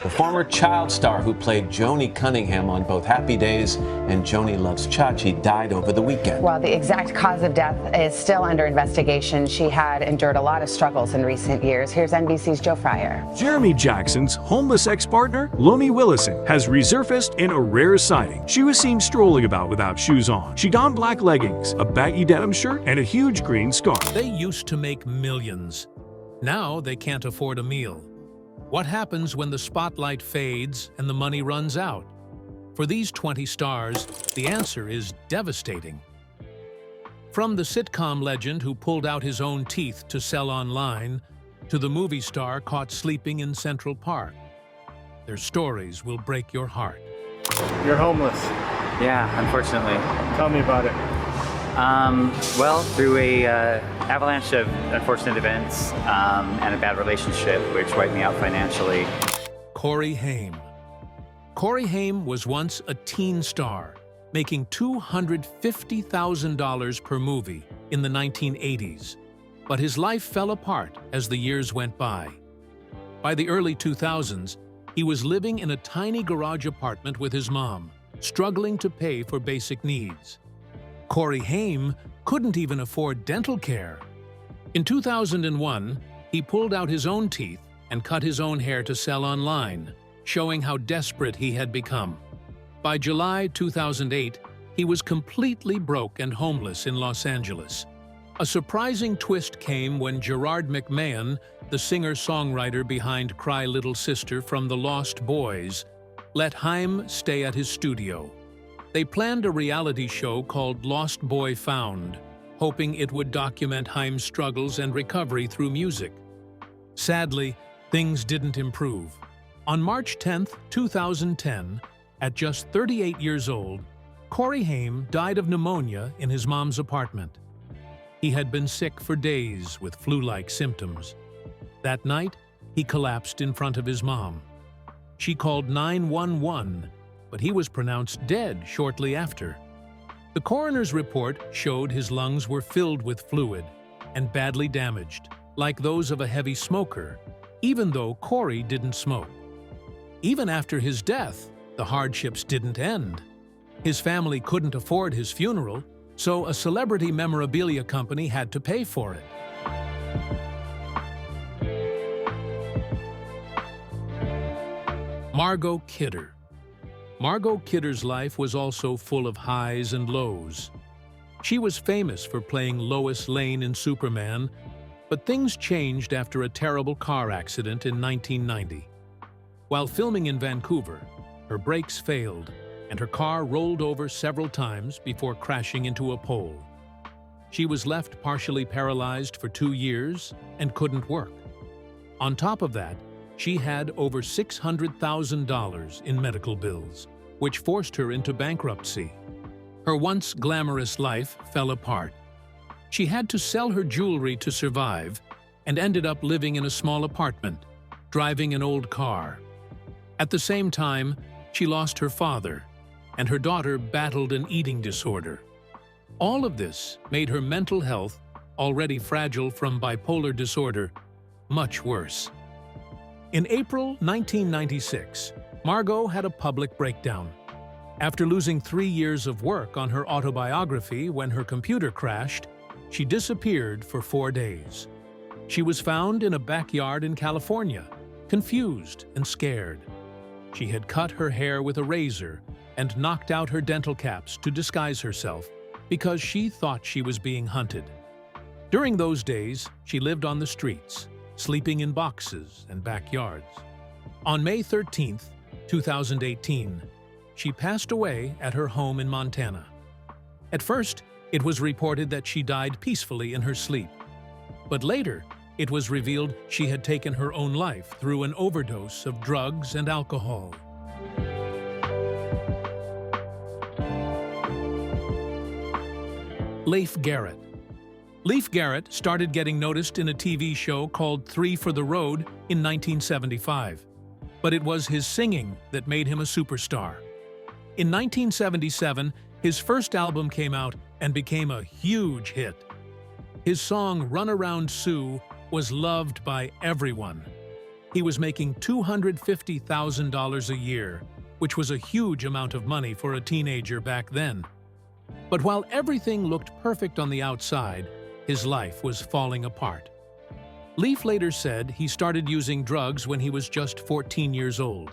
The former child star who played Joni Cunningham on both Happy Days and Joni Loves Chachi died over the weekend. While the exact cause of death is still under investigation, she had endured a lot of struggles in recent years. Here's NBC's Joe Fryer. Jeremy Jackson's homeless ex-partner, Lonnie Willis, has resurfaced in a rare sighting. She was seen strolling about without shoes on. She donned black leggings, a baggy denim shirt, and a huge green scarf. They used to make millions. Now they can't afford a meal. What happens when the spotlight fades and the money runs out? For these 20 stars, the answer is devastating. From the sitcom legend who pulled out his own teeth to sell online, to the movie star caught sleeping in Central Park, their stories will break your heart. You're homeless. Yeah, unfortunately. Tell me about it. Well, through a avalanche of unfortunate events and a bad relationship, which wiped me out financially. Cory Haim. Cory Haim was once a teen star, making $250,000 per movie in the 1980s. But his life fell apart as the years went by. By the early 2000s, he was living in a tiny garage apartment with his mom, struggling to pay for basic needs. Cory Haim couldn't even afford dental care. In 2001, he pulled out his own teeth and cut his own hair to sell online, showing how desperate he had become. By July 2008, he was completely broke and homeless in Los Angeles. A surprising twist came when Gerard McMahon, the singer-songwriter behind Cry Little Sister from The Lost Boys, let Haim stay at his studio. They planned a reality show called Lost Boy Found, hoping it would document Haim's struggles and recovery through music. Sadly, things didn't improve. On March 10, 2010, at just 38 years old, Cory Haim died of pneumonia in his mom's apartment. He had been sick for days with flu-like symptoms. That night, he collapsed in front of his mom. She called 911, but he was pronounced dead shortly after. The coroner's report showed his lungs were filled with fluid and badly damaged, like those of a heavy smoker, even though Cory didn't smoke. Even after his death, the hardships didn't end. His family couldn't afford his funeral, so a celebrity memorabilia company had to pay for it. Margot Kidder. Margot Kidder's life was also full of highs and lows. She was famous for playing Lois Lane in Superman, but things changed after a terrible car accident in 1990. While filming in Vancouver, her brakes failed, and her car rolled over several times before crashing into a pole. She was left partially paralyzed for 2 years and couldn't work. On top of that, she had over $600,000 in medical bills, which forced her into bankruptcy. Her once glamorous life fell apart. She had to sell her jewelry to survive and ended up living in a small apartment, driving an old car. At the same time, she lost her father, and her daughter battled an eating disorder. All of this made her mental health, already fragile from bipolar disorder, much worse. In April 1996, Margot had a public breakdown. After losing 3 years of work on her autobiography when her computer crashed, she disappeared for 4 days. She was found in a backyard in California, confused and scared. She had cut her hair with a razor and knocked out her dental caps to disguise herself because she thought she was being hunted. During those days, she lived on the streets, sleeping in boxes and backyards. On May 13, 2018, she passed away at her home in Montana. At first, it was reported that she died peacefully in her sleep. But later, it was revealed she had taken her own life through an overdose of drugs and alcohol. Leif Garrett. Leif Garrett started getting noticed in a TV show called 3 for the Road in 1975. But it was his singing that made him a superstar. In 1977, his first album came out and became a huge hit. His song Run Around Sue was loved by everyone. He was making $250,000 a year, which was a huge amount of money for a teenager back then. But while everything looked perfect on the outside, his life was falling apart. Leif later said he started using drugs when he was just 14 years old.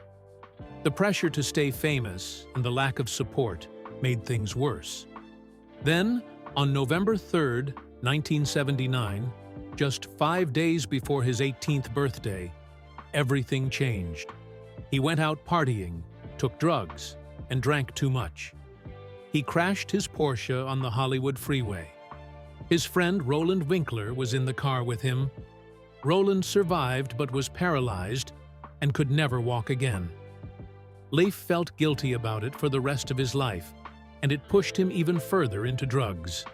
The pressure to stay famous and the lack of support made things worse. Then, on November 3, 1979, just 5 days before his 18th birthday, everything changed. He went out partying, took drugs, and drank too much. He crashed his Porsche on the Hollywood freeway. His friend Roland Winkler was in the car with him. Roland survived but was paralyzed and could never walk again. Leif felt guilty about it for the rest of his life, and it pushed him even further into drugs.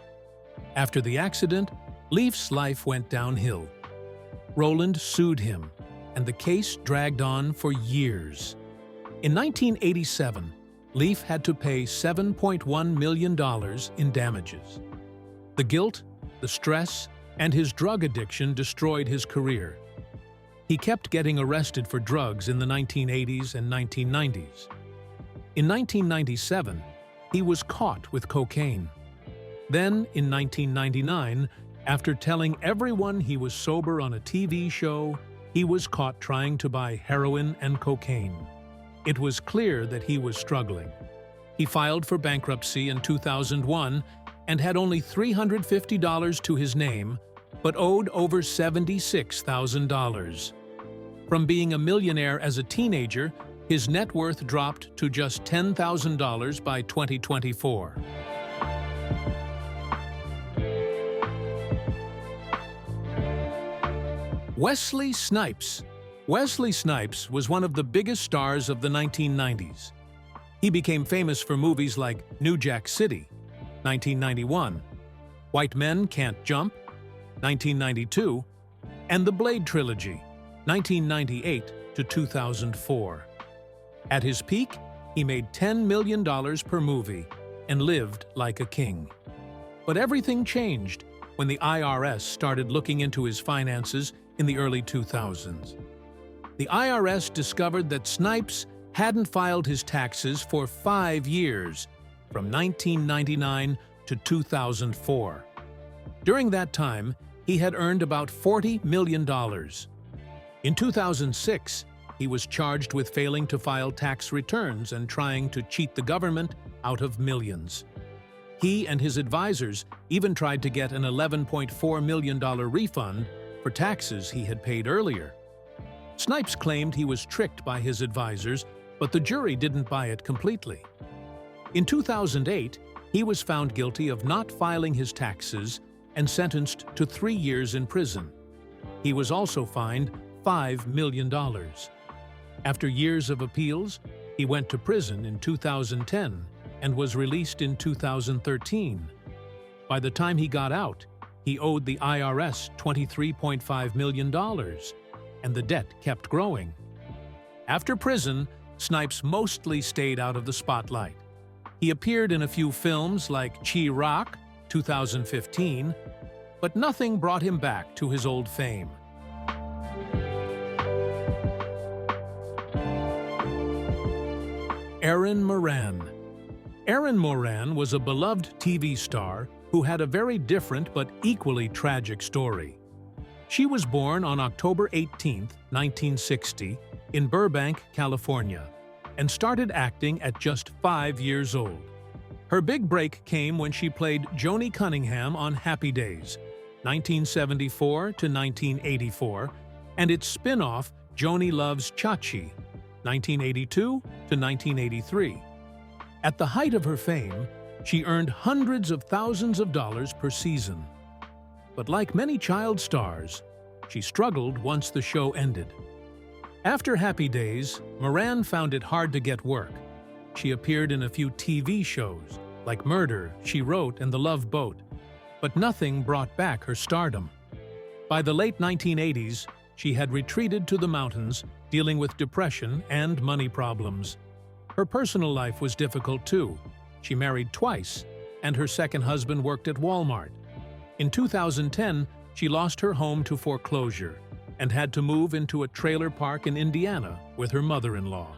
After the accident, Leif's life went downhill. Roland sued him, and the case dragged on for years. In 1987, Leif had to pay $7.1 million in damages. The guilt, the stress, and his drug addiction destroyed his career. He kept getting arrested for drugs in the 1980s and 1990s. In 1997, he was caught with cocaine. Then, in 1999, after telling everyone he was sober on a TV show, he was caught trying to buy heroin and cocaine. It was clear that he was struggling. He filed for bankruptcy in 2001 and had only $350 to his name, but owed over $76,000. From being a millionaire as a teenager, his net worth dropped to just $10,000 by 2024. Wesley Snipes. Wesley Snipes was one of the biggest stars of the 1990s. He became famous for movies like New Jack City, 1991, White Men Can't Jump, 1992, and the Blade Trilogy, 1998 to 2004. At his peak, he made $10 million per movie and lived like a king. But everything changed when the IRS started looking into his finances in the early 2000s. The IRS discovered that Snipes hadn't filed his taxes for 5 years, from 1999 to 2004. During that time, he had earned about $40 million. In 2006, he was charged with failing to file tax returns and trying to cheat the government out of millions. He and his advisors even tried to get an $11.4 million refund for taxes he had paid earlier. Snipes claimed he was tricked by his advisors, but the jury didn't buy it completely. In 2008, he was found guilty of not filing his taxes and sentenced to 3 years in prison. He was also fined $5 million. After years of appeals, he went to prison in 2010 and was released in 2013. By the time he got out, he owed the IRS $23.5 million, and the debt kept growing. After prison, Snipes mostly stayed out of the spotlight. He appeared in a few films like Chi-Raq, 2015, but nothing brought him back to his old fame. Erin Moran. Erin Moran was a beloved TV star who had a very different but equally tragic story. She was born on October 18, 1960, in Burbank, California, and started acting at just 5 years old. Her big break came when she played Joni Cunningham on Happy Days, 1974 to 1984, and its spin-off Joni Loves Chachi, 1982 to 1983. At the height of her fame, she earned hundreds of thousands of dollars per season. But like many child stars, she struggled once the show ended. After Happy Days, Moran found it hard to get work. She appeared in a few TV shows, like Murder, She Wrote, and The Love Boat, but nothing brought back her stardom. By the late 1980s, she had retreated to the mountains, dealing with depression and money problems. Her personal life was difficult too. She married twice, and her second husband worked at Walmart. In 2010, she lost her home to foreclosure. and had to move into a trailer park in Indiana with her mother-in-law.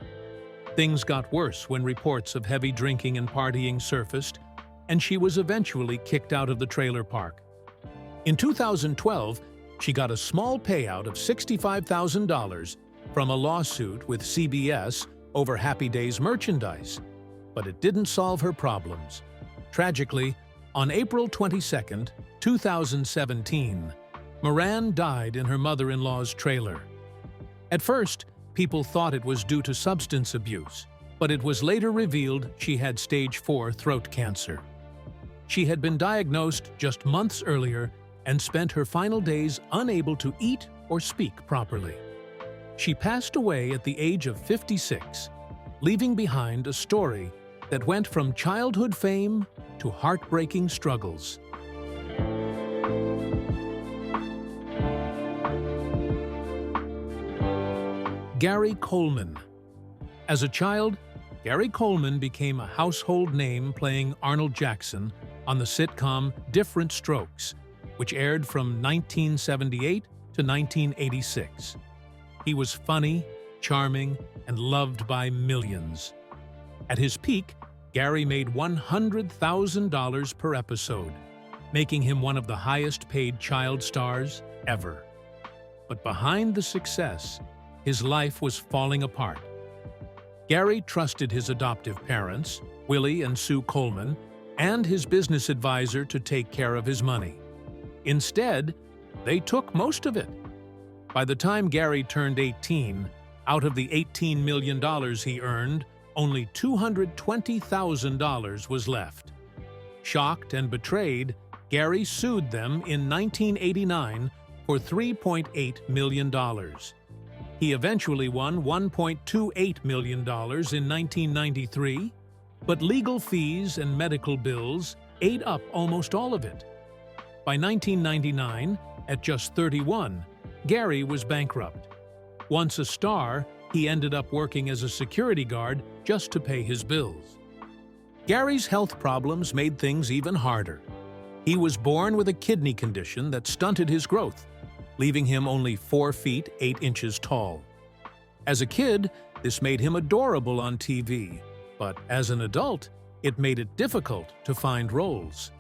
Things got worse when reports of heavy drinking and partying surfaced, and she was eventually kicked out of the trailer park. In 2012, she got a small payout of $65,000 from a lawsuit with CBS over Happy Days merchandise, but it didn't solve her problems. Tragically, on April 22, 2017, Moran died in her mother-in-law's trailer. At first, people thought it was due to substance abuse, but it was later revealed she had stage 4 throat cancer. She had been diagnosed just months earlier and spent her final days unable to eat or speak properly. She passed away at the age of 56, leaving behind a story that went from childhood fame to heartbreaking struggles. Gary Coleman. As a child, Gary Coleman became a household name playing Arnold Jackson on the sitcom Different Strokes, which aired from 1978 to 1986. He was funny, charming, and loved by millions. At his peak, Gary made $100,000 per episode, making him one of the highest-paid child stars ever. But behind the success, his life was falling apart. Gary trusted his adoptive parents, Willie and Sue Coleman, and his business advisor to take care of his money. Instead, they took most of it. By the time Gary turned 18, out of the $18 million he earned, only $220,000 was left. Shocked and betrayed, Gary sued them in 1989 for $3.8 million. He eventually won $1.28 million in 1993, but legal fees and medical bills ate up almost all of it. By 1999, at just 31, Gary was bankrupt. Once a star, he ended up working as a security guard just to pay his bills. Gary's health problems made things even harder. He was born with a kidney condition that stunted his growth, leaving him only 4 feet 8 inches tall. As a kid, this made him adorable on TV, but as an adult, it made it difficult to find roles.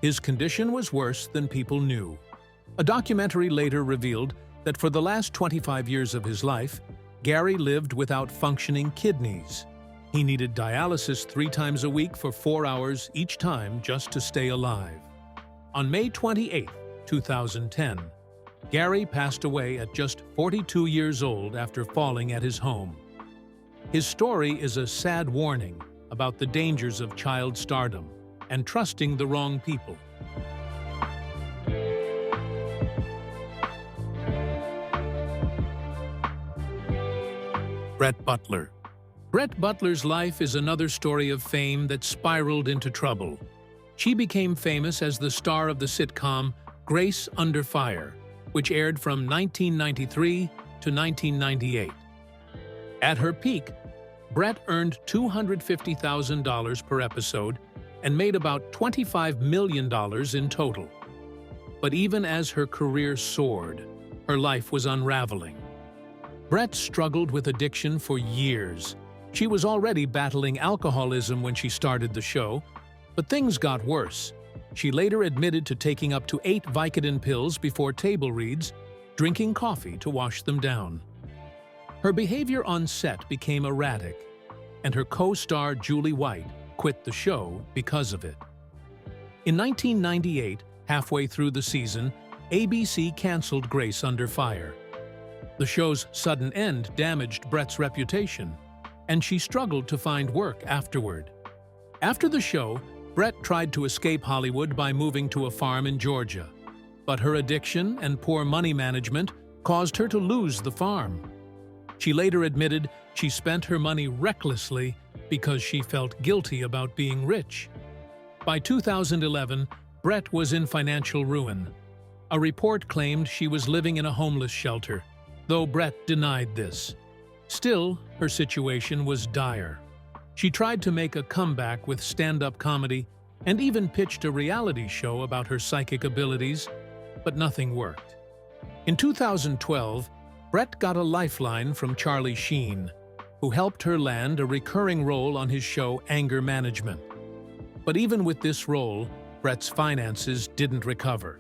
His condition was worse than people knew. A documentary later revealed that for the last 25 years of his life, Gary lived without functioning kidneys. He needed dialysis 3 times a week for 4 hours each time just to stay alive. On May 28, 2010, Gary passed away at just 42 years old after falling at his home. His story is a sad warning about the dangers of child stardom and trusting the wrong people. Brett Butler. Brett Butler's life is another story of fame that spiraled into trouble. She became famous as the star of the sitcom Grace Under Fire, which aired from 1993 to 1998. At her peak, Brett earned $250,000 per episode and made about $25 million in total. But even as her career soared, her life was unraveling. Brett struggled with addiction for years. She was already battling alcoholism when she started the show, but things got worse. She later admitted to taking up to 8 Vicodin pills before table reads, drinking coffee to wash them down. Her behavior on set became erratic, and her co-star Julie White quit the show because of it. In 1998, halfway through the season, ABC canceled Grace Under Fire. The show's sudden end damaged Brett's reputation, and she struggled to find work afterward. After the show, Brett tried to escape Hollywood by moving to a farm in Georgia, but her addiction and poor money management caused her to lose the farm. She later admitted she spent her money recklessly because she felt guilty about being rich. By 2011, Brett was in financial ruin. A report claimed she was living in a homeless shelter, though Brett denied this. Still, her situation was dire. She tried to make a comeback with stand-up comedy and even pitched a reality show about her psychic abilities, but nothing worked. In 2012, Brett got a lifeline from Charlie Sheen, who helped her land a recurring role on his show Anger Management. But even with this role, Brett's finances didn't recover.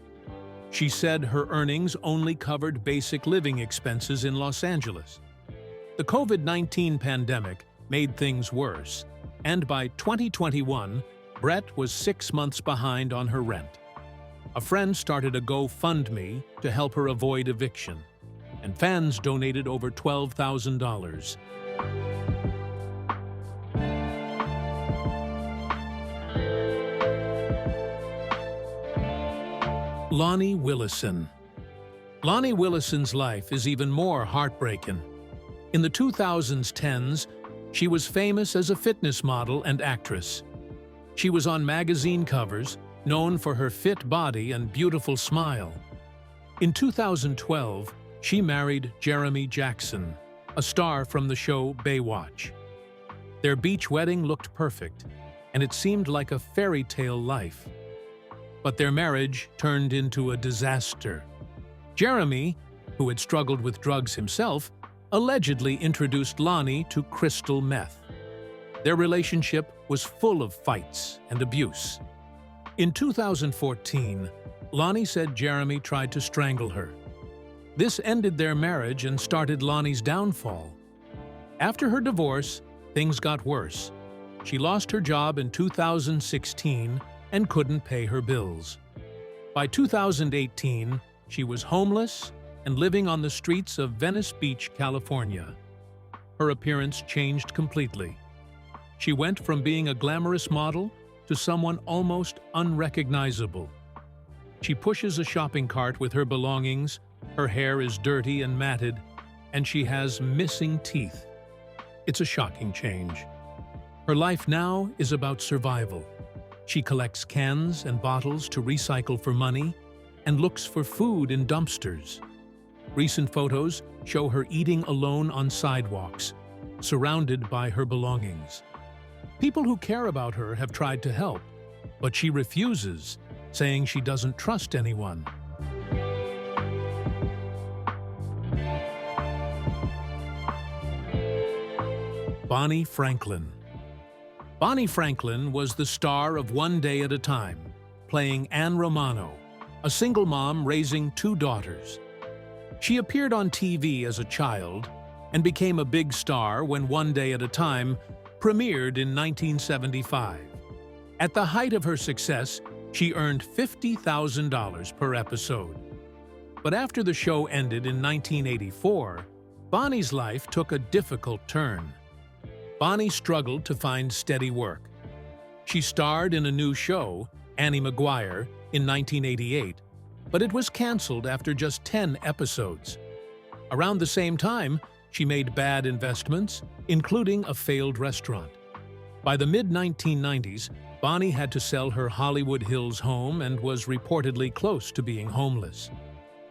She said her earnings only covered basic living expenses in Los Angeles. The COVID-19 pandemic made things worse, and by 2021, Brett was 6 months behind on her rent. A friend started a GoFundMe to help her avoid eviction, and fans donated over $12,000. Lonnie Willison. Lonnie Willison's life is even more heartbreaking. In the 2010s, she was famous as a fitness model and actress. She was on magazine covers, known for her fit body and beautiful smile. In 2012, she married Jeremy Jackson, a star from the show Baywatch. Their beach wedding looked perfect, and it seemed like a fairy tale life. But their marriage turned into a disaster. Jeremy, who had struggled with drugs himself, allegedly introduced Lonnie to crystal meth. Their relationship was full of fights and abuse. In 2014, Lonnie said Jeremy tried to strangle her. This ended their marriage and started Lonnie's downfall. After her divorce, things got worse. She lost her job in 2016 and couldn't pay her bills. By 2018, she was homeless and living on the streets of Venice Beach, California. Her appearance changed completely. She went from being a glamorous model to someone almost unrecognizable. She pushes a shopping cart with her belongings, her hair is dirty and matted, and she has missing teeth. It's a shocking change. Her life now is about survival. She collects cans and bottles to recycle for money and looks for food in dumpsters. Recent photos show her eating alone on sidewalks, surrounded by her belongings. People who care about her have tried to help, but she refuses, saying she doesn't trust anyone. Bonnie Franklin. Bonnie Franklin was the star of One Day at a Time, playing Anne Romano, a single mom raising 2 daughters. She appeared on TV as a child and became a big star when One Day at a Time premiered in 1975. At the height of her success, she earned $50,000 per episode. But after the show ended in 1984, Bonnie's life took a difficult turn. Bonnie struggled to find steady work. She starred in a new show, Annie Maguire, in 1988, but it was canceled after just 10 episodes. Around the same time, she made bad investments, including a failed restaurant. By the mid-1990s, Bonnie had to sell her Hollywood Hills home and was reportedly close to being homeless.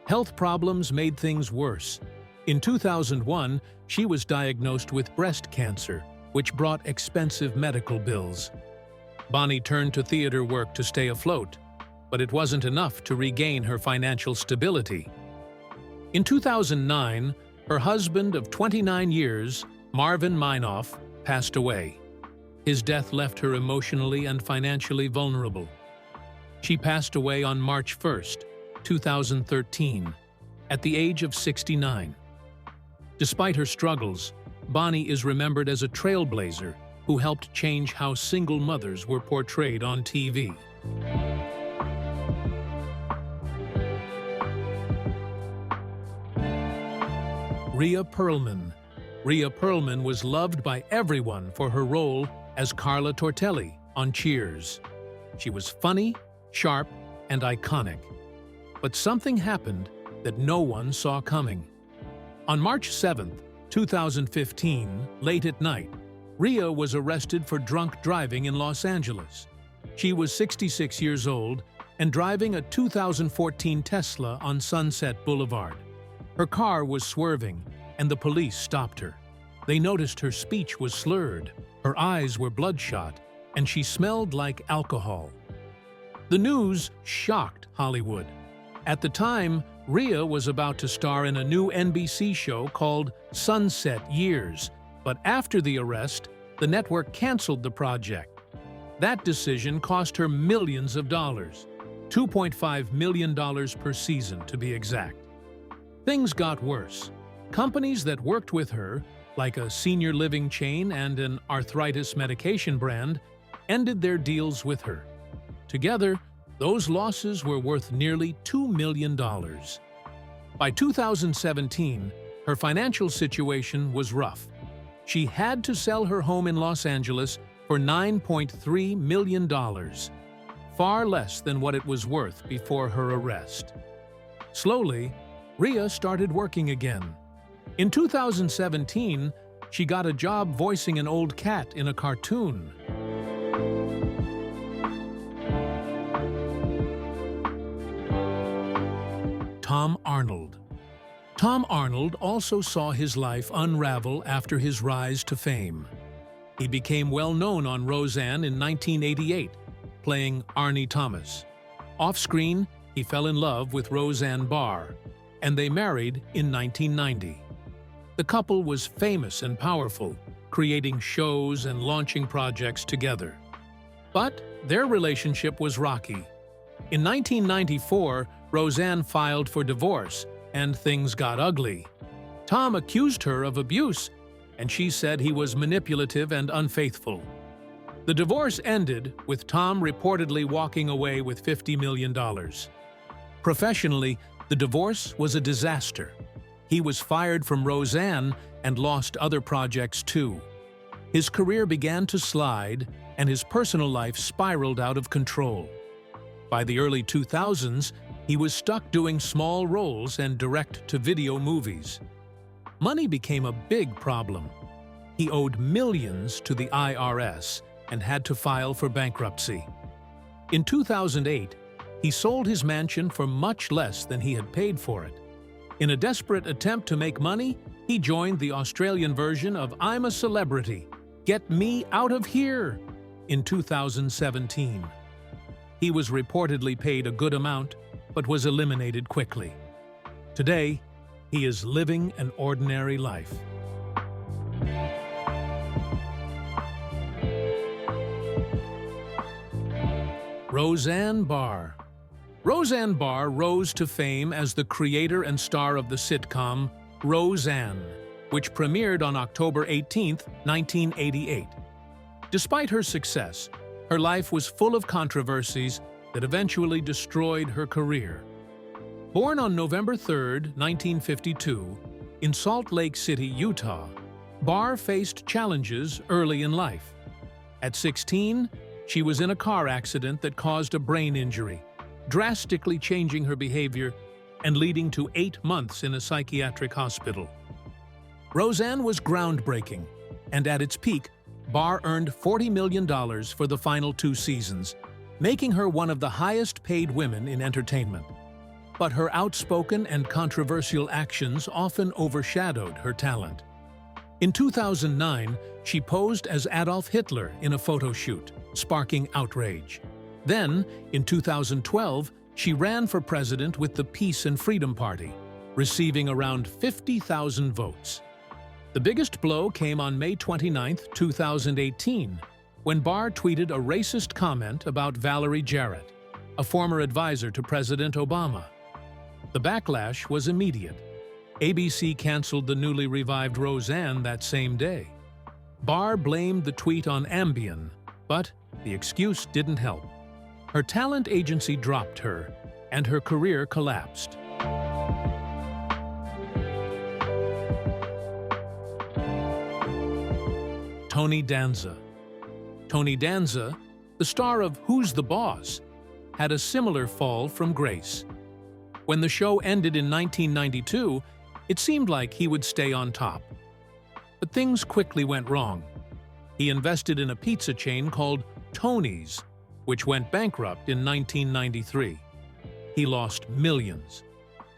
Health problems made things worse. In 2001, she was diagnosed with breast cancer, which brought expensive medical bills. Bonnie turned to theater work to stay afloat, but it wasn't enough to regain her financial stability. In 2009, her husband of 29 years, Marvin Minoff, passed away. His death left her emotionally and financially vulnerable. She passed away on March 1st, 2013, at the age of 69. Despite her struggles, Bonnie is remembered as a trailblazer who helped change how single mothers were portrayed on TV. Ria Pearlman. Ria Pearlman was loved by everyone for her role as Carla Tortelli on Cheers. She was funny, sharp, and iconic. But something happened that no one saw coming. On March 7th, 2015, late at night, Ria was arrested for drunk driving in Los Angeles. She was 66 years old and driving a 2014 Tesla on Sunset Boulevard. Her car was swerving, and the police stopped her. They noticed her speech was slurred, her eyes were bloodshot, and she smelled like alcohol. The news shocked Hollywood. At the time, Ria was about to star in a new NBC show called Sunset Years, but after the arrest, the network canceled the project. That decision cost her millions of dollars, $2.5 million per season to be exact. Things got worse. Companies that worked with her, like a senior living chain and an arthritis medication brand, ended their deals with her. Together, those losses were worth nearly $2 million. By 2017, her financial situation was rough. She had to sell her home in Los Angeles for $9.3 million, far less than what it was worth before her arrest. Slowly, Ria started working again. In 2017, she got a job voicing an old cat in a cartoon. Tom Arnold. Tom Arnold also saw his life unravel after his rise to fame. He became well known on Roseanne in 1988, playing Arnie Thomas. Off-screen, he fell in love with Roseanne Bar, and they married in 1990. The couple was famous and powerful, creating shows and launching projects together. But their relationship was rocky. In 1994, Roseanne filed for divorce, and things got ugly. Tom accused her of abuse, and she said he was manipulative and unfaithful. The divorce ended with Tom reportedly walking away with $50 million. Professionally, the divorce was a disaster. He was fired from Roseanne and lost other projects too. His career began to slide, and his personal life spiraled out of control. By the early 2000s, he was stuck doing small roles and direct-to-video movies. Money became a big problem. He owed millions to the IRS and had to file for bankruptcy. In 2008, he sold his mansion for much less than he had paid for it. In a desperate attempt to make money, he joined the Australian version of I'm a Celebrity, Get Me Out of Here in 2017. He was reportedly paid a good amount, but was eliminated quickly. Today, he is living an ordinary life. Roseanne Bar. Roseanne Bar rose to fame as the creator and star of the sitcom Roseanne, which premiered on October 18, 1988. Despite her success, her life was full of controversies that eventually destroyed her career. Born on November 3, 1952, in Salt Lake City, Utah, Bar faced challenges early in life. At 16, she was in a car accident that caused a brain injury, drastically changing her behavior and leading to 8 months in a psychiatric hospital. Roseanne was groundbreaking, and at its peak, Bar earned $40 million for the final 2 seasons, making her one of the highest-paid women in entertainment. But her outspoken and controversial actions often overshadowed her talent. In 2009, she posed as Adolf Hitler in a photo shoot, sparking outrage. Then, in 2012, she ran for president with the Peace and Freedom Party, receiving around 50,000 votes. The biggest blow came on May 29, 2018, when Bar tweeted a racist comment about Valerie Garrett, a former advisor to President Obama. The backlash was immediate. ABC canceled the newly revived Roseanne that same day. Bar blamed the tweet on Ambien, but the excuse didn't help. Her talent agency dropped her, and her career collapsed. Tony Danza. Tony Danza, the star of Who's the Boss, had a similar fall from grace. When the show ended in 1992, it seemed like he would stay on top. But things quickly went wrong. He invested in a pizza chain called Tony's, which went bankrupt in 1993. He lost millions.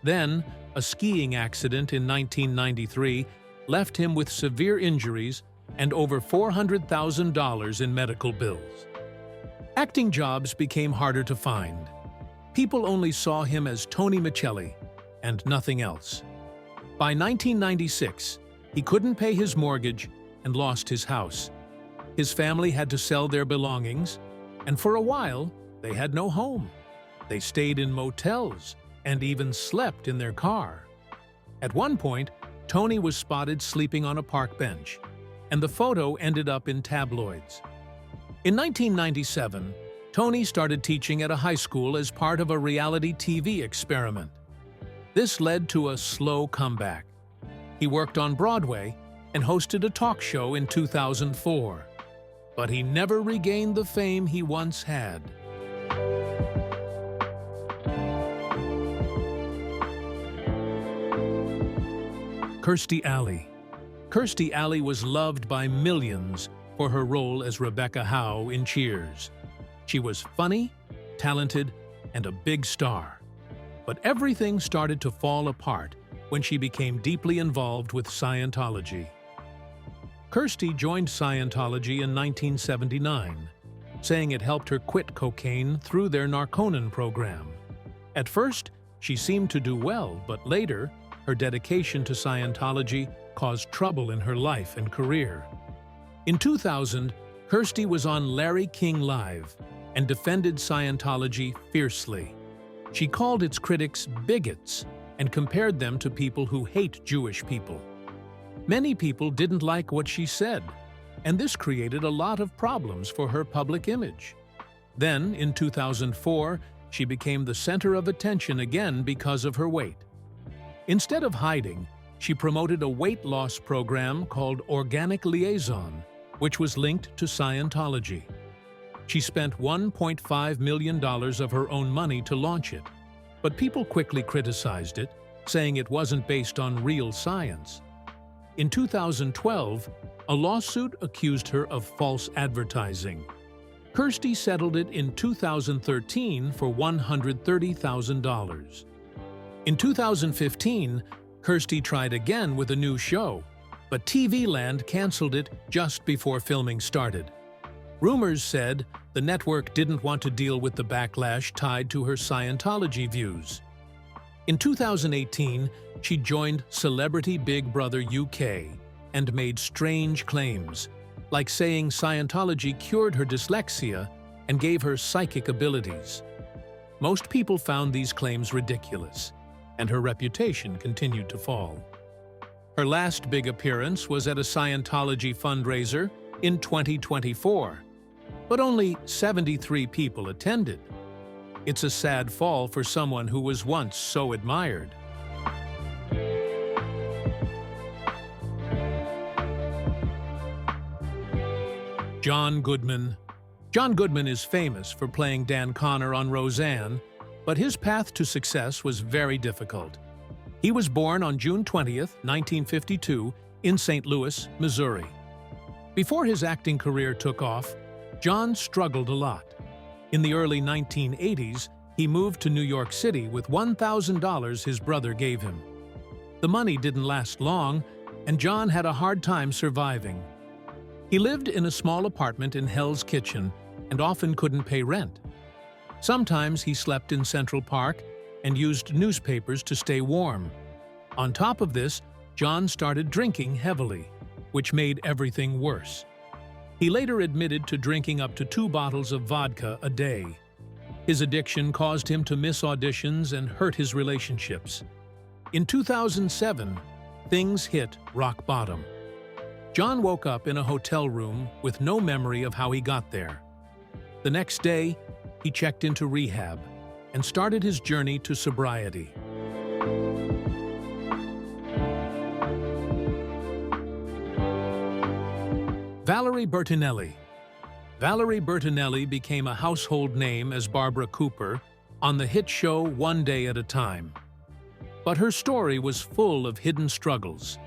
Then, a skiing accident in 1993 left him with severe injuries and over $400,000 in medical bills. Acting jobs became harder to find. People only saw him as Tony Michelli, and nothing else. By 1996, he couldn't pay his mortgage and lost his house. His family had to sell their belongings, and for a while, they had no home. They stayed in motels and even slept in their car. At one point, Tony was spotted sleeping on a park bench, and the photo ended up in tabloids. In 1997, Tony started teaching at a high school as part of a reality TV experiment. This led to a slow comeback. He worked on Broadway and hosted a talk show in 2004. But he never regained the fame he once had. Kirsty Ali. Kirsty Ali was loved by millions for her role as Rebecca Howe in Cheers. She was funny, talented, and a big star. But everything started to fall apart when she became deeply involved with Scientology. Kirsty joined Scientology in 1979, saying it helped her quit cocaine through their Narconon program. At first, she seemed to do well, but later, her dedication to Scientology caused trouble in her life and career. In 2000, Kirsty was on Larry King Live and defended Scientology fiercely. She called its critics bigots and compared them to people who hate Jewish people. Many people didn't like what she said, and this created a lot of problems for her public image. Then, in 2004, she became the center of attention again because of her weight. Instead of hiding, she promoted a weight loss program called Organic Liaison, which was linked to Scientology. She spent $1.5 million of her own money to launch it, but people quickly criticized it, saying it wasn't based on real science. In 2012, a lawsuit accused her of false advertising. Kirsty settled it in 2013 for $130,000. In 2015, Kirsty tried again with a new show, but TV Land canceled it just before filming started. Rumors said the network didn't want to deal with the backlash tied to her Scientology views. In 2018, she joined Celebrity Big Brother UK and made strange claims, like saying Scientology cured her dyslexia and gave her psychic abilities. Most people found these claims ridiculous, and her reputation continued to fall. Her last big appearance was at a Scientology fundraiser in 2024, but only 73 people attended. It's a sad fall for someone who was once so admired. John Goodman. John Goodman is famous for playing Dan Connor on Roseanne, but his path to success was very difficult. He was born on June 20th, 1952, in St. Louis, Missouri. Before his acting career took off, John struggled a lot. In the early 1980s, he moved to New York City with $1,000 his brother gave him. The money didn't last long, and John had a hard time surviving. He lived in a small apartment in Hell's Kitchen and often couldn't pay rent. Sometimes he slept in Central Park and used newspapers to stay warm. On top of this, John started drinking heavily, which made everything worse. He later admitted to drinking up to 2 bottles of vodka a day. His addiction caused him to miss auditions and hurt his relationships. In 2007, things hit rock bottom. John woke up in a hotel room with no memory of how he got there. The next day, he checked into rehab and started his journey to sobriety. Valerie Bertinelli. Valerie Bertinelli became a household name as Barbara Cooper on the hit show One Day at a Time. But her story was full of hidden struggles.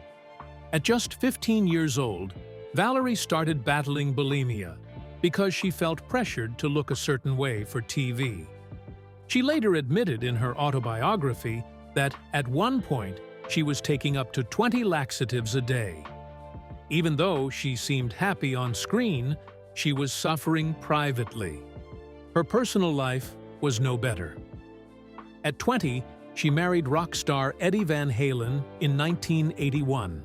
At just 15 years old, Valerie started battling bulimia because she felt pressured to look a certain way for TV. She later admitted in her autobiography that at one point she was taking up to 20 laxatives a day. Even though she seemed happy on screen, she was suffering privately. Her personal life was no better. At 20, she married rock star Eddie Van Halen in 1981.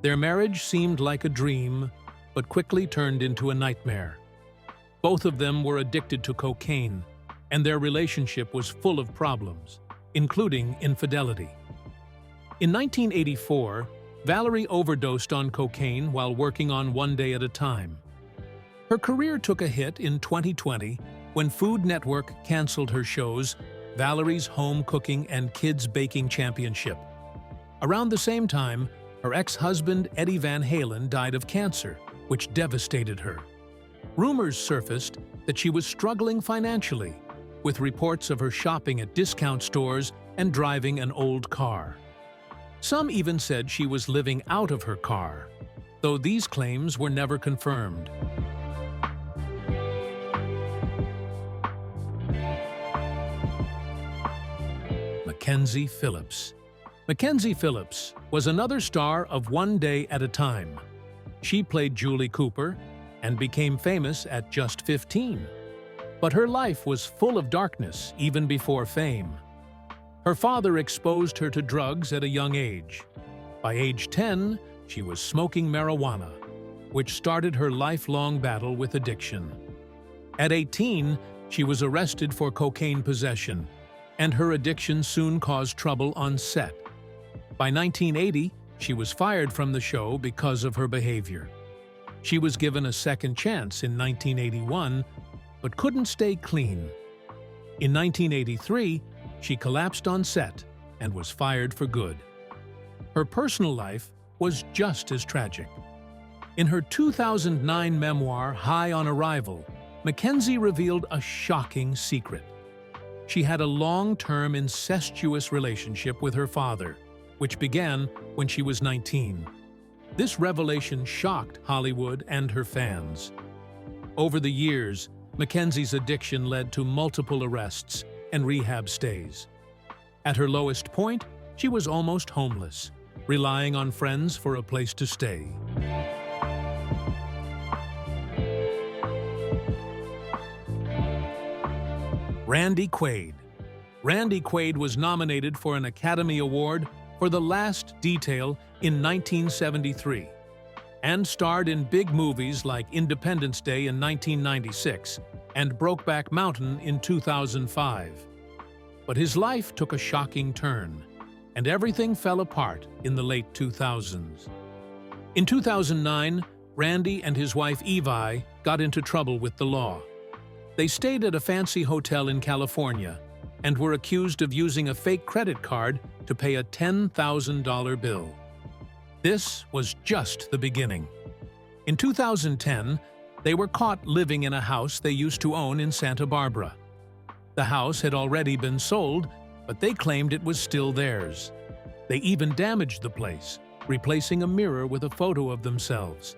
Their marriage seemed like a dream, but quickly turned into a nightmare. Both of them were addicted to cocaine, and their relationship was full of problems, including infidelity. In 1984, Valerie overdosed on cocaine while working on One Day at a Time. Her career took a hit in 2020 when Food Network canceled her shows Valerie's Home Cooking and Kids Baking Championship. Around the same time, her ex-husband Eddie Van Halen died of cancer, which devastated her. Rumors surfaced that she was struggling financially, with reports of her shopping at discount stores and driving an old car. Some even said she was living out of her car, though these claims were never confirmed. McKenzie Phillips. McKenzie Phillips was another star of One Day at a Time. She played Julie Cooper and became famous at just 15. But her life was full of darkness even before fame. Her father exposed her to drugs at a young age. By age 10, she was smoking marijuana, which started her lifelong battle with addiction. At 18, she was arrested for cocaine possession, and her addiction soon caused trouble on set. By 1980, she was fired from the show because of her behavior. She was given a second chance in 1981, but couldn't stay clean. In 1983, she collapsed on set and was fired for good. Her personal life was just as tragic. In her 2009 memoir, High on Arrival, McKenzie revealed a shocking secret. She had a long-term incestuous relationship with her father, which began when she was 19. This revelation shocked Hollywood and her fans. Over the years, McKenzie's addiction led to multiple arrests and rehab stays. At her lowest point, she was almost homeless, relying on friends for a place to stay. Randy Quaid. Randy Quaid was nominated for an Academy Award for The Last Detail in 1973 and starred in big movies like Independence Day in 1996 and Brokeback Mountain in 2005. But his life took a shocking turn, and everything fell apart in the late 2000s. In 2009, Randy and his wife Evi got into trouble with the law. They stayed at a fancy hotel in California and were accused of using a fake credit card to pay a $10,000 bill. This was just the beginning. In 2010, they were caught living in a house they used to own in Santa Barbara. The house had already been sold, but they claimed it was still theirs. They even damaged the place, replacing a mirror with a photo of themselves.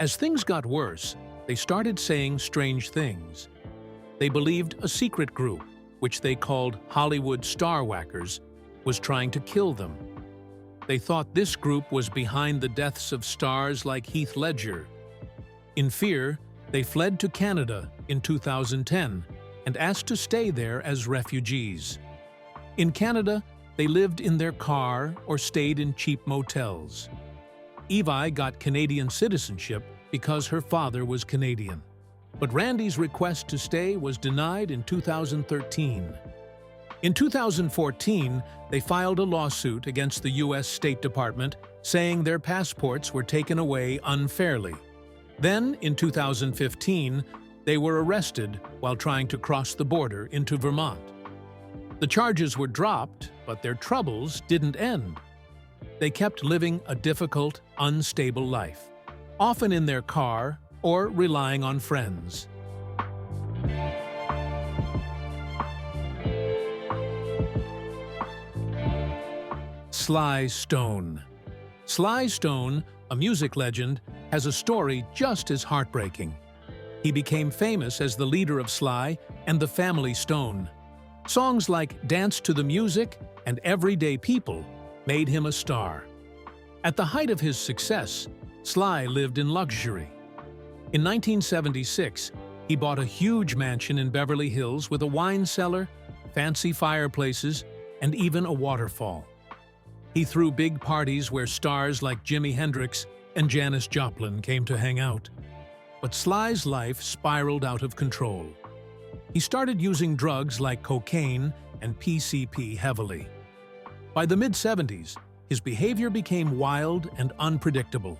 As things got worse, they started saying strange things. They believed a secret group, which they called Hollywood Star Whackers, was trying to kill them. They thought this group was behind the deaths of stars like Heath Ledger. In fear, they fled to Canada in 2010 and asked to stay there as refugees. In Canada, they lived in their car or stayed in cheap motels. Evi got Canadian citizenship because her father was Canadian. But Randy's request to stay was denied in 2013. In 2014, they filed a lawsuit against the U.S. State Department saying their passports were taken away unfairly. Then, in 2015, they were arrested while trying to cross the border into Vermont. The charges were dropped, but their troubles didn't end. They kept living a difficult, unstable life, often in their car or relying on friends. Sly Stone. Sly Stone, a music legend, has a story just as heartbreaking. He became famous as the leader of Sly and the Family Stone. Songs like Dance to the Music and Everyday People made him a star. At the height of his success, Sly lived in luxury. In 1976, he bought a huge mansion in Beverly Hills with a wine cellar, fancy fireplaces, and even a waterfall. He threw big parties where stars like Jimi Hendrix and Janis Joplin came to hang out. But Sly's life spiraled out of control. He started using drugs like cocaine and PCP heavily. By the mid-70s, his behavior became wild and unpredictable.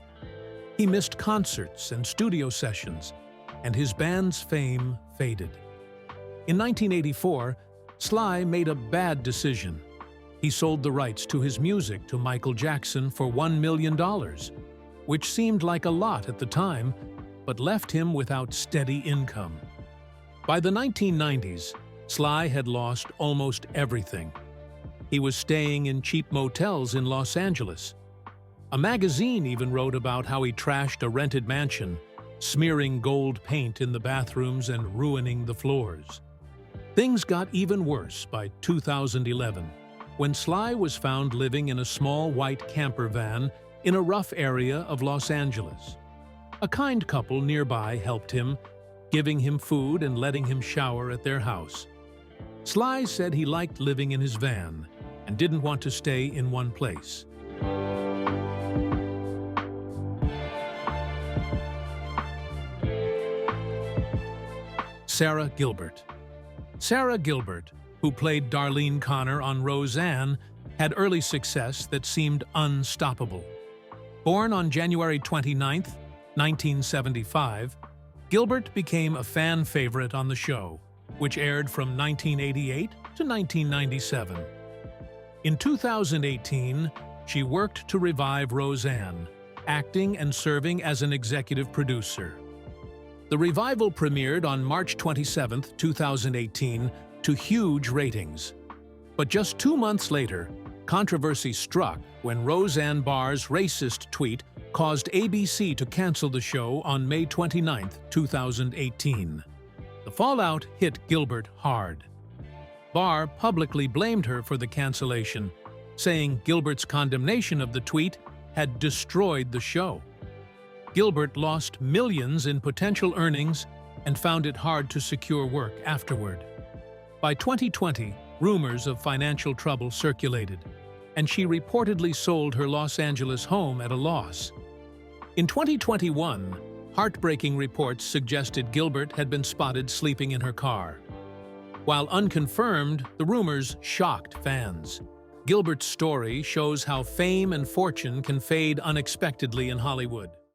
He missed concerts and studio sessions, and his band's fame faded. In 1984, Sly made a bad decision. He sold the rights to his music to Michael Jackson for $1 million, which seemed like a lot at the time, but left him without steady income. By the 1990s, Sly had lost almost everything. He was staying in cheap motels in Los Angeles. A magazine even wrote about how he trashed a rented mansion, smearing gold paint in the bathrooms and ruining the floors. Things got even worse by 2011, when Sly was found living in a small white camper van in a rough area of Los Angeles. A kind couple nearby helped him, giving him food and letting him shower at their house. Sly said he liked living in his van and didn't want to stay in one place. Sarah Gilbert. Sarah Gilbert, who played Darlene Connor on Roseanne, had early success that seemed unstoppable. Born on January 29, 1975, Gilbert became a fan favorite on the show, which aired from 1988 to 1997. In 2018, she worked to revive Roseanne, acting and serving as an executive producer. The revival premiered on March 27, 2018, to huge ratings. But just 2 months later, controversy struck when Roseanne Bar's racist tweet caused ABC to cancel the show on May 29, 2018. The fallout hit Gilbert hard. Bar publicly blamed her for the cancellation, saying Gilbert's condemnation of the tweet had destroyed the show. Gilbert lost millions in potential earnings and found it hard to secure work afterward. By 2020, rumors of financial trouble circulated, and she reportedly sold her Los Angeles home at a loss. In 2021, heartbreaking reports suggested Gilbert had been spotted sleeping in her car. While unconfirmed, the rumors shocked fans. Gilbert's story shows how fame and fortune can fade unexpectedly in Hollywood.